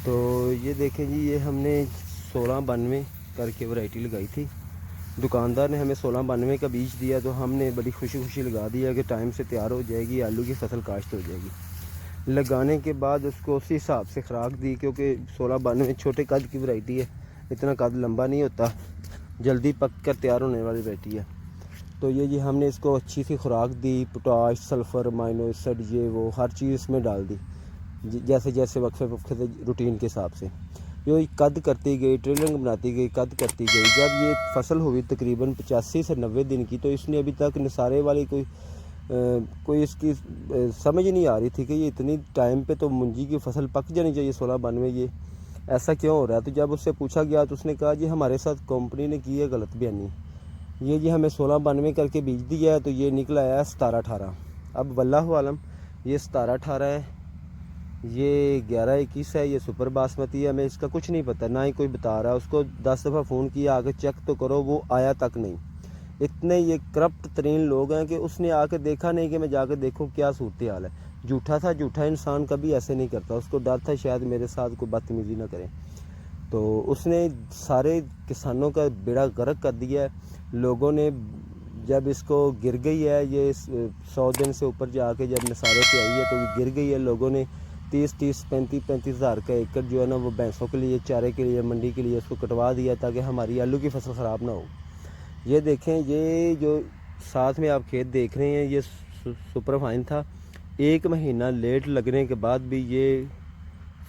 तो ये देखें जी, ये हमने 1692 करके वैरायटी लगाई थी। दुकानदार ने हमें 1692 का बीज दिया, तो हमने बड़ी खुशी खुशी लगा दिया कि टाइम से तैयार हो जाएगी, आलू की फसल काश्त हो जाएगी। लगाने के बाद उसको उसी हिसाब से खुराक दी, क्योंकि 1692 छोटे कद की वैरायटी है, इतना कद लंबा नहीं होता, जल्दी पक कर तैयार होने वाली वैरायटी है। तो ये जी हमने इसको अच्छी सी खुराक दी, पोटाश, सल्फ़र, माइनो एसिड, ये वो हर चीज़ इसमें डाल दी, जैसे जैसे वक्फे वक्फे से रूटीन के हिसाब से। ये कद करती गई, ट्रेलिंग बनाती गई, कद करती गई। जब ये फसल हुई तकरीबन 85 से 90 दिन की, तो इसने अभी तक निसारे वाली कोई इसकी समझ नहीं आ रही थी कि ये इतनी टाइम पे तो मुंजी की फसल पक जानी चाहिए 1692, ये ऐसा क्यों हो रहा है। तो जब उससे पूछा गया तो उसने कहा जी हमारे साथ कंपनी ने की है गलत बयानी, ये जी हमें 1692 करके बीज दिया है, तो ये निकला है 1718। अब वल्लाहु आलम ये 1718 है, ये 1121 है, ये सुपर बासमती है, हमें इसका कुछ नहीं पता, ना ही कोई बता रहा है। उसको 10 दफ़ा फ़ोन किया, आके चेक तो करो, वो आया तक नहीं। इतने ये करप्ट तरीन लोग हैं कि उसने आके देखा नहीं कि मैं जाकर देखूं क्या सूरत हाल है। झूठा था, झूठा इंसान कभी ऐसे नहीं करता, उसको डर था शायद मेरे साथ कोई बदतमीज़ी ना करें, तो उसने सारे किसानों का बेड़ा गर्क कर दिया है। लोगों ने जब इसको गिर गई है, ये 100 दिन से ऊपर जाके जब नसारे पे आई है, तो ये गिर गई है। लोगों ने 30-30, 35-35 हज़ार का एकड़ जो है ना, वो भैंसों के लिए, चारे के लिए, मंडी के लिए उसको कटवा दिया, ताकि हमारी आलू की फसल ख़राब ना हो। ये देखें, ये जो साथ में आप खेत देख रहे हैं, ये सुपर फाइन था। 1 महीना लेट लगने के बाद भी ये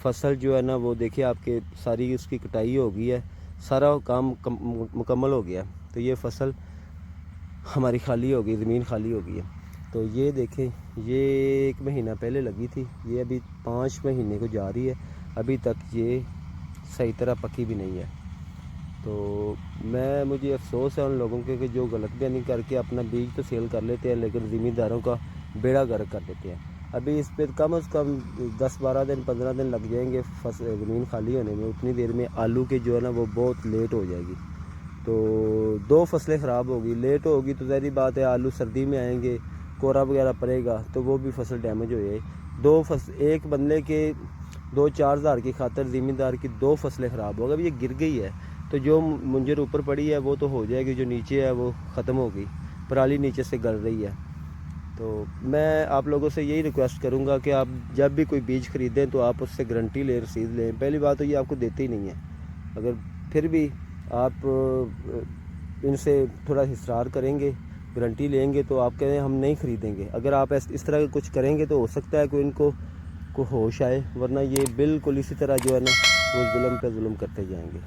फसल जो है ना, वो देखिए आपके सारी उसकी कटाई हो गई है, सारा काम मुकम्मल हो गया। तो ये फसल हमारी खाली हो गई, ज़मीन खाली हो गई है। तो ये देखें, ये 1 महीना पहले लगी थी, ये अभी 5 महीने को जा रही है, अभी तक ये सही तरह पकी भी नहीं है। तो मुझे अफसोस है उन लोगों के कि जो गलत बयानी करके अपना बीज तो सेल कर लेते हैं, लेकिन ज़मींदारों का बेड़ा गर्क कर देते हैं। अभी इस पर कम से कम 10-12 दिन, 15 दिन लग जाएंगे ज़मीन खाली होने में। उतनी देर में आलू की जो है ना, वो बहुत लेट हो जाएगी। तो 2 फसलें ख़राब होगी, लेट होगी, तो ज़ाहिर बात है आलू सर्दी में आएंगे, कोहरा वगैरह पड़ेगा, तो वो भी फसल डैमेज हो जाए। एक बंदे के 2-4 हज़ार की खातर ज़मींदार की 2 फसलें ख़राब हो गई। अब ये गिर गई है, तो जो मुंजर ऊपर पड़ी है वो तो हो जाएगी, जो नीचे है वो ख़त्म हो गई, पराली नीचे से गल रही है। तो मैं आप लोगों से यही रिक्वेस्ट करूंगा कि आप जब भी कोई बीज ख़रीदें तो आप उससे गारंटी लें, रसीद लें। पहली बात तो ये आपको देते ही नहीं है, अगर फिर भी आप इनसे थोड़ा इसरार करेंगे, गारंटी लेंगे, तो आप कहें हम नहीं ख़रीदेंगे। अगर आप इस तरह कुछ करेंगे तो हो सकता है कोई इनको को होश आए, वरना ये बिल्कुल इसी तरह जो है ना, वो जुल्म पे जुल्म करते जाएंगे।